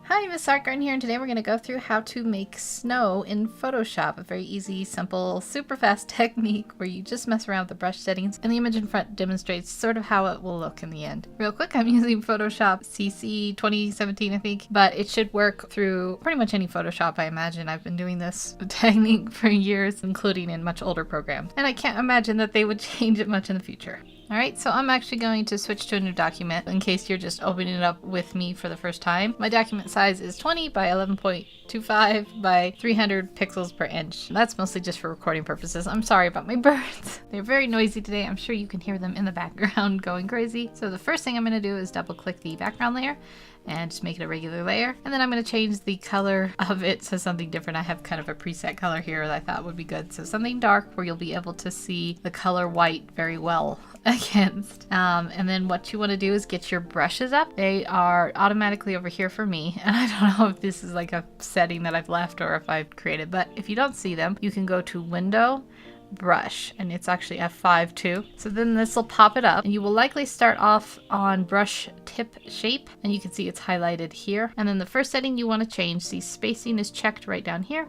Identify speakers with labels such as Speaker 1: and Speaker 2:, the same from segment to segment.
Speaker 1: Hi, Miss Artgarden here, and today we're going to go through how to make snow in Photoshop. A very easy, simple, super fast technique where you just mess around with the brush settings, and the image in front demonstrates sort of how it will look in the end. Real quick, I'm using Photoshop CC 2017, I think, but it should work through pretty much any Photoshop, I imagine. I've been doing this technique for years, including in much older programs, and I can't imagine that they would change it much in the future. Alright, so I'm actually going to switch to a new document in case you're just opening it up with me for the first time. My document size is 20 by 11.25 by 300 pixels per inch. That's mostly just for recording purposes. I'm sorry about my birds. They're very noisy today. I'm sure you can hear them in the background going crazy. So the first thing I'm going to do is double click the background layer and just make it a regular layer. And then I'm going to change the color of it to something different. I have kind of a preset color here that I thought would be good. So something dark where you'll be able to see the color white very well against. And then what you want to do is get your brushes up. They are automatically over here for me. And I don't know if this is like a setting that I've left or if I've created, but if you don't see them, you can go to Window, Brush, and it's actually F5 too. So then this will pop it up and you will likely start off on brush tip shape, and you can see it's highlighted here. And then the first setting you want to change, the spacing is checked right down here,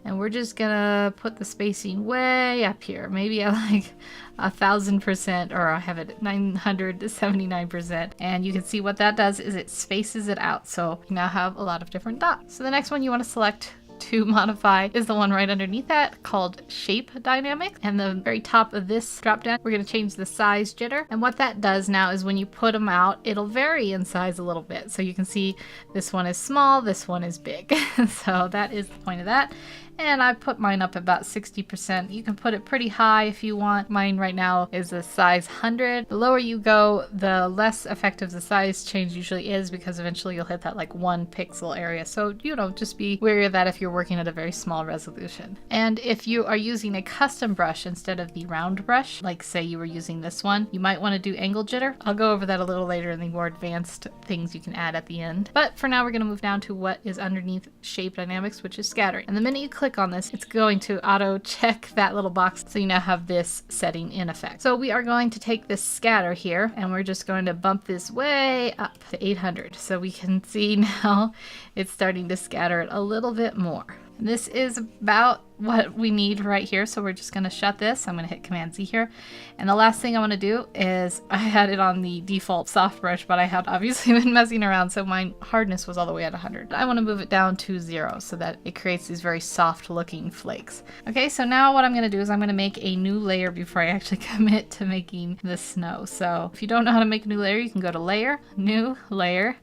Speaker 1: and we're just gonna put the spacing way up here, maybe at like 1000%, or I have it at 979%. And you can see what that does is it spaces it out, so you now have a lot of different dots. So the next one you want to select to modify is the one right underneath that called Shape Dynamics. And the very top of this drop down, we're going to change the size jitter. And what that does now is when you put them out, it'll vary in size a little bit. So you can see this one is small, this one is big. So that is the point of that. And I put mine up about 60%. You can put it pretty high if you want. Mine right now is a size 100. The lower you go, the less effective the size change usually is, because eventually you'll hit that like 1 pixel area. So, you know, just be wary of that if you're working at a very small resolution. And if you are using a custom brush instead of the round brush, like say you were using this one, you might want to do angle jitter. I'll go over that a little later in the more advanced things you can add at the end. But for now, we're going to move down to what is underneath Shape Dynamics, which is scattering. And the minute you click on this, it's going to auto check that little box, so you now have this setting in effect. So we are going to take this scatter here and we're just going to bump this way up to 800, so we can see now it's starting to scatter it a little bit more. This is about what we need right here, so we're just going to shut this. I'm going to hit Command Z here, and the last thing I want to do is, I had it on the default soft brush, but I had obviously been messing around, so my hardness was all the way at 100. I want to move it down to 0 so that it creates these very soft looking flakes. Okay, so now what I'm going to do is I'm going to make a new layer before I actually commit to making the snow. So if you don't know how to make a new layer, you can go to Layer, New Layer,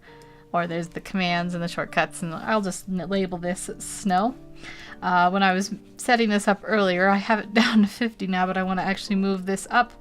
Speaker 1: or there's the commands and the shortcuts, and I'll just label this snow. When I was setting this up earlier, I have it down to 50 now, but I want to actually move this up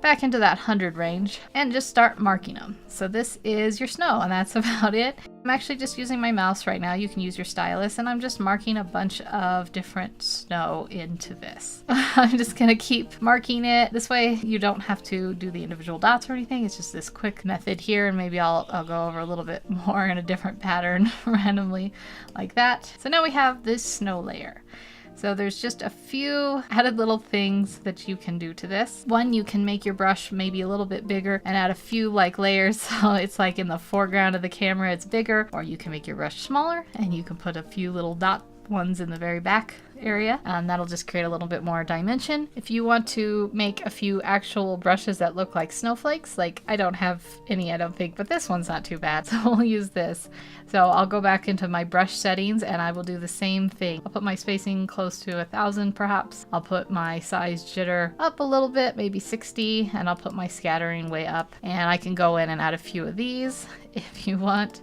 Speaker 1: back into that 100 range and just start marking them. So this is your snow, and that's about it. I'm actually just using my mouse right now. You can use your stylus, and I'm just marking a bunch of different snow into this. I'm just gonna keep marking it. This way you don't have to do the individual dots or anything. It's just this quick method here, and maybe I'll go over a little bit more in a different pattern randomly like that. So now we have this snow layer. So there's just a few added little things that you can do to this. One, you can make your brush maybe a little bit bigger and add a few like layers, so it's like in the foreground of the camera it's bigger, or you can make your brush smaller and you can put a few little dot ones in the very back area, and that'll just create a little bit more dimension. If you want to make a few actual brushes that look like snowflakes, like I don't have any, I don't think, but this one's not too bad, so we'll use this. So I'll go back into my brush settings and I will do the same thing. I'll put my spacing close to 1000 perhaps. I'll put my size jitter up a little bit, maybe 60, and I'll put my scattering way up, and I can go in and add a few of these if you want.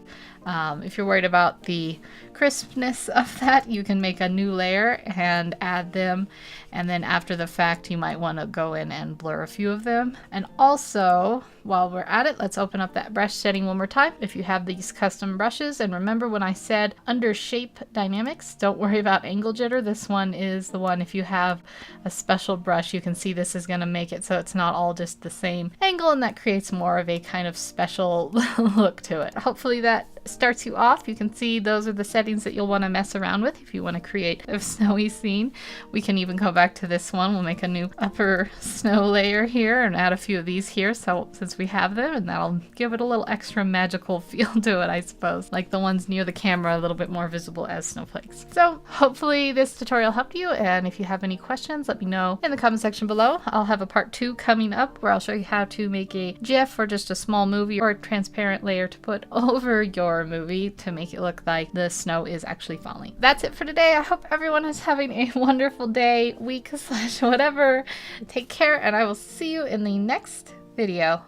Speaker 1: If you're worried about the crispness of that, you can make a new layer and add them, and then after the fact you might want to go in and blur a few of them. And also, while we're at it, let's open up that brush setting one more time if you have these custom brushes. And remember when I said under Shape Dynamics, don't worry about angle jitter. This one is the one, if you have a special brush, you can see this is going to make it so it's not all just the same angle, and that creates more of a kind of special look to it. Hopefully that starts you off. You can see those are the settings that you'll want to mess around with if you want to create a snowy scene. We can even go back to this one. We'll make a new upper snow layer here and add a few of these here, so since we have them, and that'll give it a little extra magical feel to it, I suppose, like the ones near the camera, a little bit more visible as snowflakes. So hopefully this tutorial helped you, and if you have any questions, let me know in the comment section below. I'll have a part 2 coming up where I'll show you how to make a GIF or just a small movie or a transparent layer to put over your movie to make it look like the snow is actually falling. That's it for today. I hope everyone is having a wonderful day, week, / whatever. Take care, and I will see you in the next video.